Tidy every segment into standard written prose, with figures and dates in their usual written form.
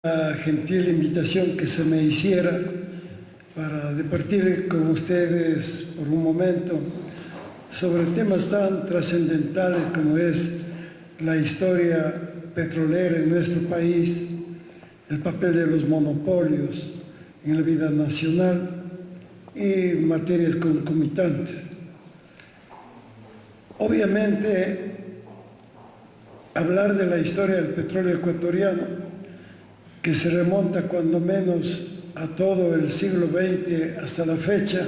La gentil invitación que se me hiciera para departir con ustedes por un momento sobre temas tan trascendentales como es la historia petrolera en nuestro país, el papel de los monopolios en la vida nacional y materias concomitantes. Obviamente, hablar de la historia del petróleo ecuatoriano, que se remonta cuando menos a todo el siglo XX hasta la fecha,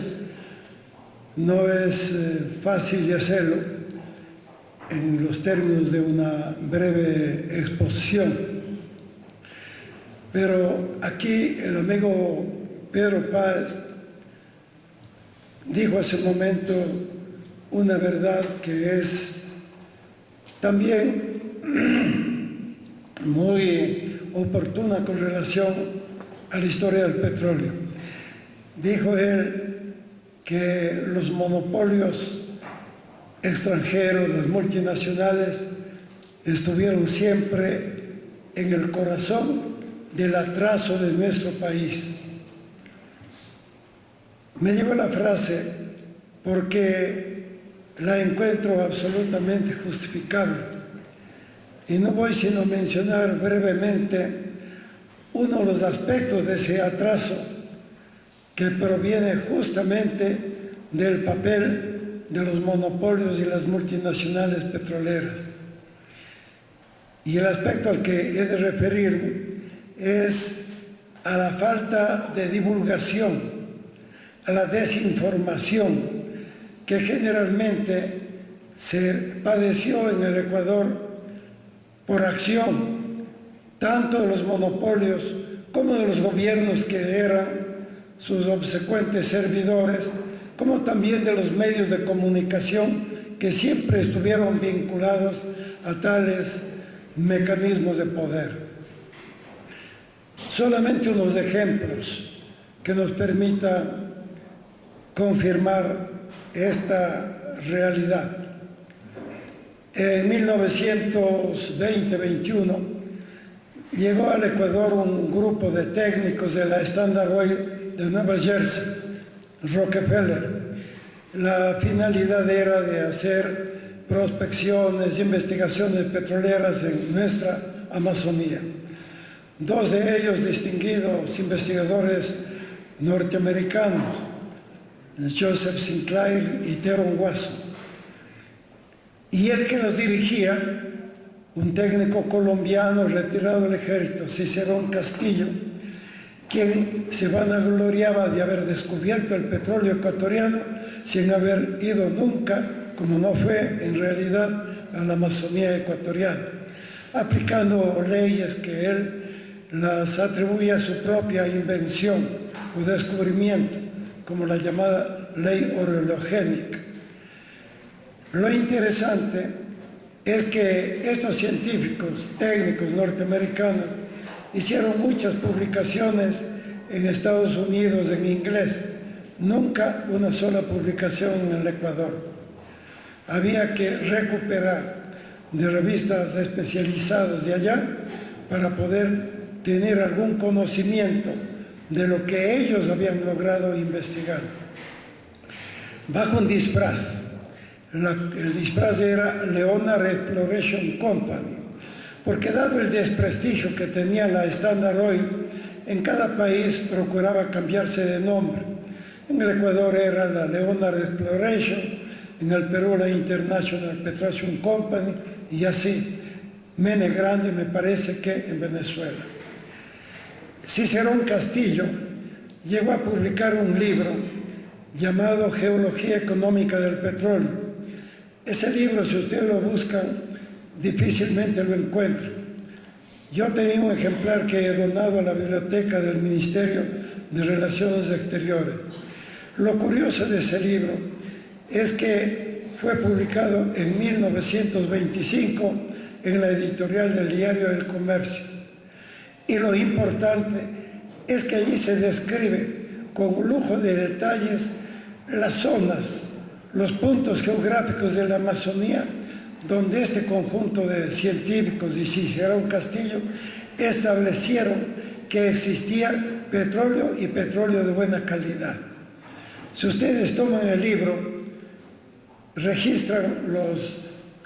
no es fácil de hacerlo en los términos de una breve exposición. Pero aquí el amigo Pedro Páez dijo hace un momento una verdad que es también muy oportuna con relación a la historia del petróleo. Dijo él que los monopolios extranjeros, las multinacionales, estuvieron siempre en el corazón del atraso de nuestro país. Me llevo la frase porque la encuentro absolutamente justificable. Y no voy sino a mencionar brevemente uno de los aspectos de ese atraso que proviene justamente del papel de los monopolios y las multinacionales petroleras. Y el aspecto al que he de referirme es a la falta de divulgación, a la desinformación que generalmente se padeció en el Ecuador por acción tanto de los monopolios como de los gobiernos que eran sus obsecuentes servidores, como también de los medios de comunicación que siempre estuvieron vinculados a tales mecanismos de poder. Solamente unos ejemplos que nos permitan confirmar esta realidad. En 1920-21 llegó al Ecuador un grupo de técnicos de la Standard Oil de Nueva Jersey, Rockefeller. La finalidad era de hacer prospecciones y investigaciones petroleras en nuestra Amazonía. Dos de ellos distinguidos investigadores norteamericanos, Joseph Sinclair y Theron Wasson. Y el que los dirigía, un técnico colombiano retirado del ejército, Cicerón Castillo, quien se vanagloriaba de haber descubierto el petróleo ecuatoriano sin haber ido nunca, como no fue en realidad, a la Amazonía ecuatoriana, aplicando leyes que él las atribuía a su propia invención o descubrimiento, como la llamada ley orogénica. Lo interesante es que estos científicos, técnicos norteamericanos, hicieron muchas publicaciones en Estados Unidos en inglés, nunca una sola publicación en el Ecuador. Había que recuperar de revistas especializadas de allá para poder tener algún conocimiento de lo que ellos habían logrado investigar. Bajo un disfraz. El disfraz era Leonard Exploration Company, porque dado el desprestigio que tenía la Standard Oil, en cada país procuraba cambiarse de nombre. En el Ecuador era la Leonard Exploration, en el Perú la International Petroleum Company y así, Mene Grande me parece que en Venezuela. Cicerón Castillo llegó a publicar un libro llamado Geología Económica del Petróleo. Ese libro, si ustedes lo buscan, difícilmente lo encuentran. Yo tenía un ejemplar que he donado a la biblioteca del Ministerio de Relaciones Exteriores. Lo curioso de ese libro es que fue publicado en 1925 en la editorial del Diario del Comercio. Y lo importante es que allí se describe con lujo de detalles las zonas, los puntos geográficos de la Amazonía donde este conjunto de científicos y Cicerón Castillo establecieron que existía petróleo y petróleo de buena calidad. Si ustedes toman el libro, registran los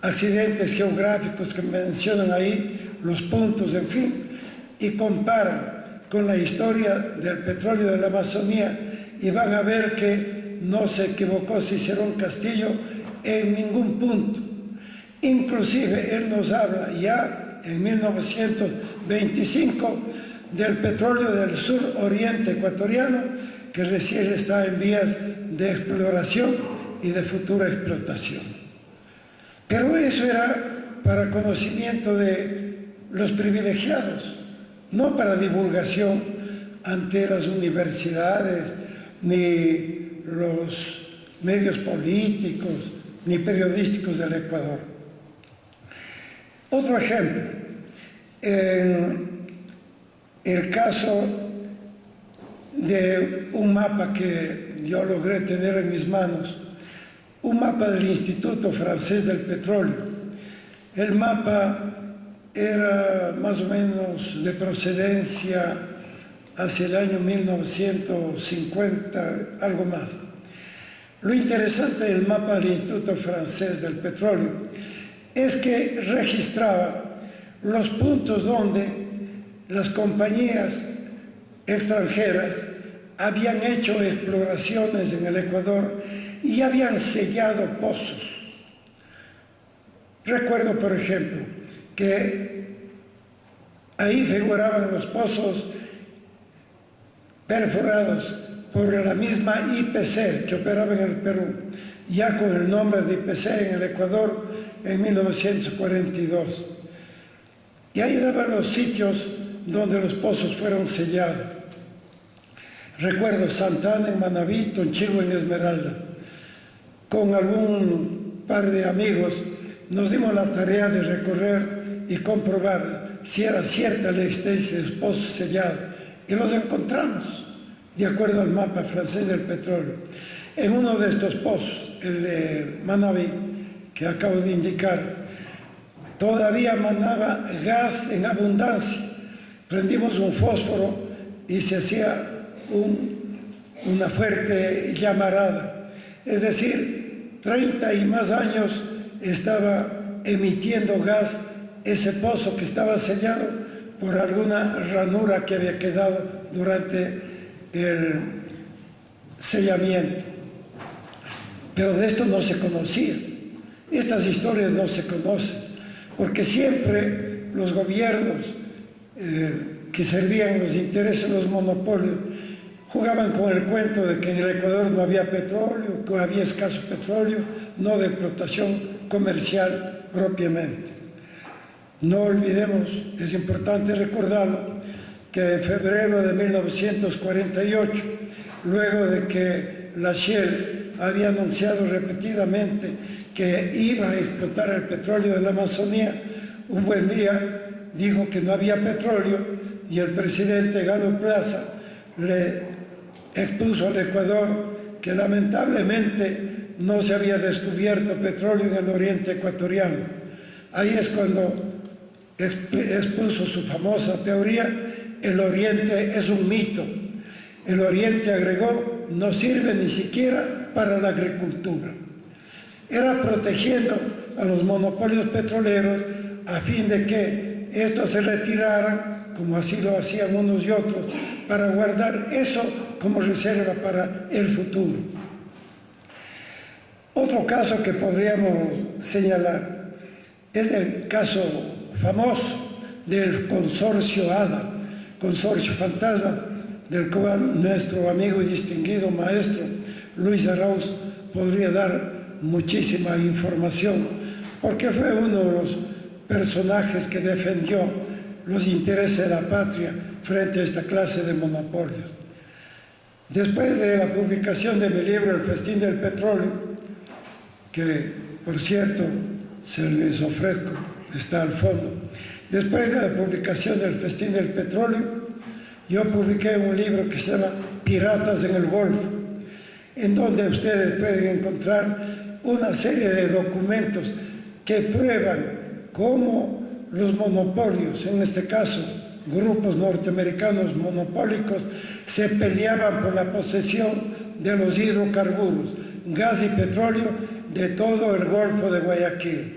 accidentes geográficos que mencionan ahí, los puntos, en fin, y comparan con la historia del petróleo de la Amazonía y van a ver que no se equivocó Cicerón Castillo en ningún punto. Inclusive él nos habla ya en 1925 del petróleo del sur oriente ecuatoriano que recién está en vías de exploración y de futura explotación. Pero eso era para conocimiento de los privilegiados, no para divulgación ante las universidades, ni los medios políticos, ni periodísticos del Ecuador. Otro ejemplo, en el caso de un mapa que yo logré tener en mis manos, un mapa del Instituto Francés del Petróleo. El mapa era más o menos de procedencia hacia el año 1950, algo más. Lo interesante del mapa del Instituto Francés del Petróleo es que registraba los puntos donde las compañías extranjeras habían hecho exploraciones en el Ecuador y habían sellado pozos. Recuerdo, por ejemplo, que ahí figuraban los pozos perforados por la misma IPC que operaba en el Perú, ya con el nombre de IPC en el Ecuador en 1942. Y ahí daban los sitios donde los pozos fueron sellados. Recuerdo Santa Ana en Manabí, Tonchigua en Esmeralda. Con algún par de amigos nos dimos la tarea de recorrer y comprobar si era cierta la existencia de los pozos sellados. Y los encontramos, de acuerdo al mapa francés del petróleo. En uno de estos pozos, el de Manabí, que acabo de indicar, todavía manaba gas en abundancia. Prendimos un fósforo y se hacía una fuerte llamarada. Es decir, 30 y más años estaba emitiendo gas ese pozo que estaba sellado por alguna ranura que había quedado durante el sellamiento. Pero de esto no se conocía. Estas historias no se conocen, porque siempre los gobiernos que servían los intereses de los monopolios jugaban con el cuento de que en el Ecuador no había petróleo, que había escaso petróleo, no de explotación comercial propiamente. No olvidemos, es importante recordarlo, que en febrero de 1948, luego de que la Shell había anunciado repetidamente que iba a explotar el petróleo de la Amazonía, un buen día dijo que no había petróleo y el presidente Galo Plaza le expuso al Ecuador que lamentablemente no se había descubierto petróleo en el oriente ecuatoriano. Ahí es cuando expuso su famosa teoría: el oriente es un mito. El oriente, agregó, no sirve ni siquiera para la agricultura. Era protegiendo a los monopolios petroleros a fin de que estos se retiraran, como así lo hacían unos y otros, para guardar eso como reserva para el futuro. Otro caso que podríamos señalar es el caso famoso del consorcio ADA, consorcio fantasma, del cual nuestro amigo y distinguido maestro Luis Arauz podría dar muchísima información, porque fue uno de los personajes que defendió los intereses de la patria frente a esta clase de monopolios. Después de la publicación de mi libro El Festín del Petróleo, que por cierto se les ofrezco, está al fondo, después de la publicación del Festín del Petróleo, yo publiqué un libro que se llama Piratas en el Golfo, en donde ustedes pueden encontrar una serie de documentos que prueban cómo los monopolios, en este caso grupos norteamericanos monopólicos se peleaban por la posesión de los hidrocarburos, gas y petróleo de todo el Golfo de Guayaquil,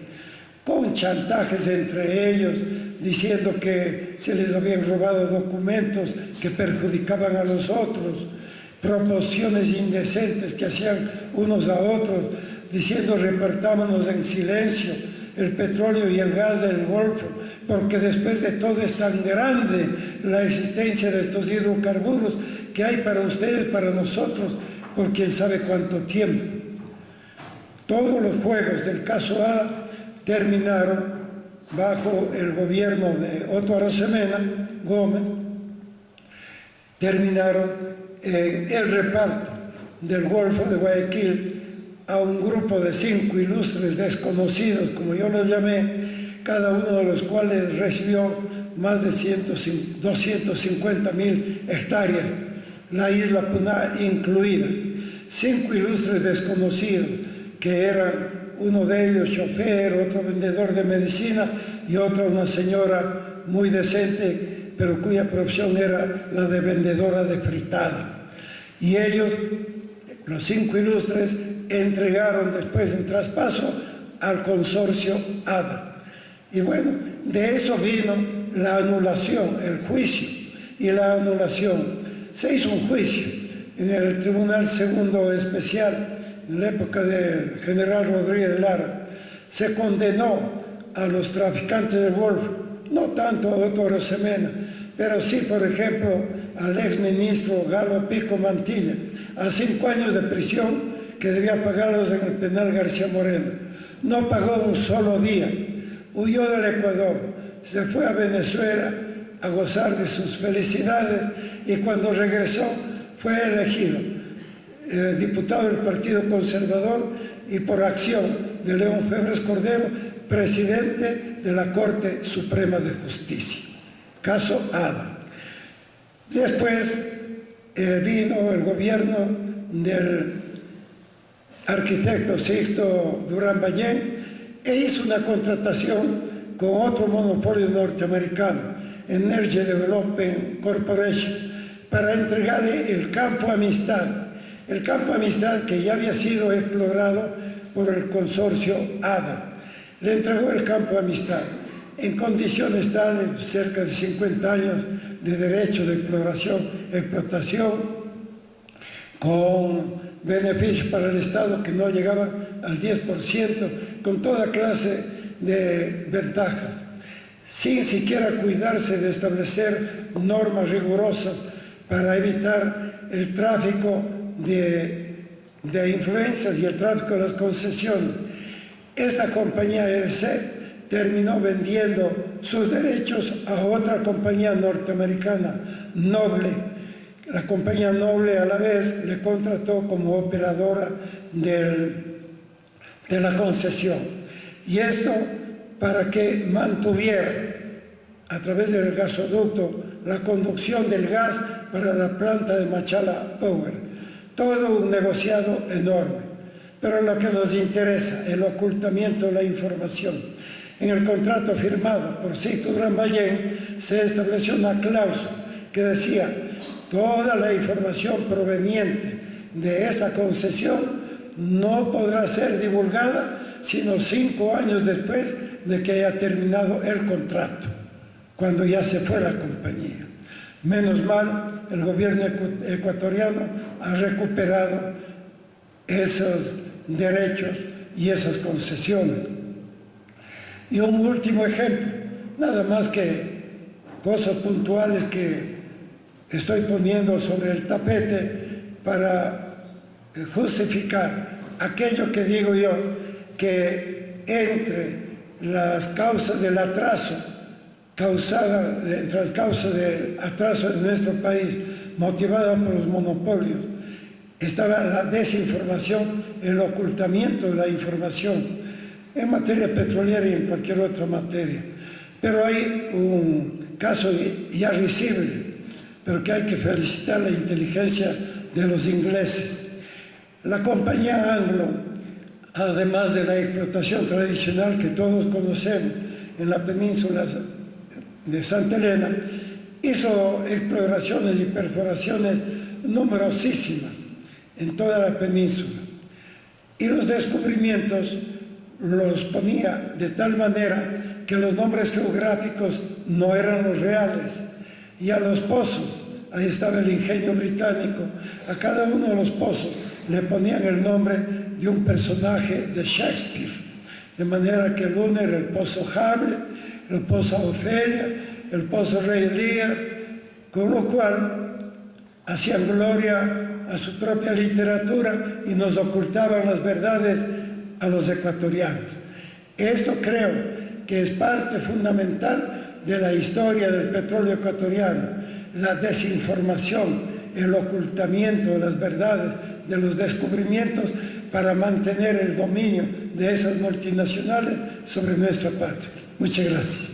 con chantajes entre ellos, diciendo que se les habían robado documentos que perjudicaban a los otros, proposiciones indecentes que hacían unos a otros, diciendo repartámonos en silencio el petróleo y el gas del Golfo, porque después de todo es tan grande la existencia de estos hidrocarburos que hay para ustedes, para nosotros, por quién sabe cuánto tiempo. Todos los juegos del caso ADA terminaron bajo el gobierno de Otto Arosemena Gómez, terminaron el reparto del Golfo de Guayaquil a un grupo de 5 ilustres desconocidos, como yo los llamé, cada uno de los cuales recibió más de 250.000 hectáreas, la isla Puná incluida. 5 ilustres desconocidos, que eran uno de ellos chofer, otro vendedor de medicina y otra una señora muy decente, pero cuya profesión era la de vendedora de fritada. Y ellos, los 5 ilustres, entregaron después en traspaso al consorcio ADA. Y bueno, de eso vino la anulación, el juicio y la anulación. Se hizo un juicio en el Tribunal Segundo Especial, en la época del general Rodríguez Lara. Se condenó a los traficantes del Golfo, no tanto a Otto Arosemena, pero sí, por ejemplo, al exministro Galo Pico Mantilla, a 5 años de prisión que debía pagarlos en el penal García Moreno. No pagó un solo día, huyó del Ecuador, se fue a Venezuela a gozar de sus felicidades y cuando regresó fue elegido diputado del Partido Conservador y por acción de León Febres Cordero, presidente de la Corte Suprema de Justicia. Caso ADA. Después vino el gobierno del arquitecto Sixto Durán Ballén e hizo una contratación con otro monopolio norteamericano, Energy Development Corporation, para entregarle el Campo Amistad. El Campo Amistad que ya había sido explorado por el consorcio ADA. Le entregó el Campo Amistad en condiciones tales, cerca de 50 años de derecho de explotación, con beneficios para el Estado que no llegaban al 10%, con toda clase de ventajas, sin siquiera cuidarse de establecer normas rigurosas para evitar el tráfico de influencias y el tráfico de las concesiones. Esta compañía ERC terminó vendiendo sus derechos a otra compañía norteamericana, Noble. La compañía Noble a la vez le contrató como operadora de la concesión. Y esto para que mantuviera a través del gasoducto la conducción del gas para la planta de Machala Power. Todo un negociado enorme, pero lo que nos interesa, el ocultamiento de la información. En el contrato firmado por Sixto Durán Ballén se estableció una cláusula que decía: toda la información proveniente de esta concesión no podrá ser divulgada sino 5 años después de que haya terminado el contrato, cuando ya se fue la compañía. Menos mal, el gobierno ecuatoriano ha recuperado esos derechos y esas concesiones. Y un último ejemplo, nada más que cosas puntuales que estoy poniendo sobre el tapete para justificar aquello que digo yo, que entre las causas del atraso entre las causas del atraso de nuestro país, motivada por los monopolios, estaba la desinformación, el ocultamiento de la información en materia petrolera y en cualquier otra materia. Pero hay un caso ya risible, pero que hay que felicitar la inteligencia de los ingleses. La compañía Anglo, además de la explotación tradicional que todos conocemos en la península de Santa Elena, hizo exploraciones y perforaciones numerosísimas en toda la península. Y los descubrimientos los ponía de tal manera que los nombres geográficos no eran los reales. Y a los pozos, ahí estaba el ingenio británico, a cada uno de los pozos le ponían el nombre de un personaje de Shakespeare. De manera que el uno era el pozo Hamlet, el pozo Ofelia, el pozo Rey Lear, con lo cual hacían gloria a su propia literatura y nos ocultaban las verdades a los ecuatorianos. Esto creo que es parte fundamental de la historia del petróleo ecuatoriano, la desinformación, el ocultamiento de las verdades, de los descubrimientos para mantener el dominio de esas multinacionales sobre nuestra patria. Muchas gracias.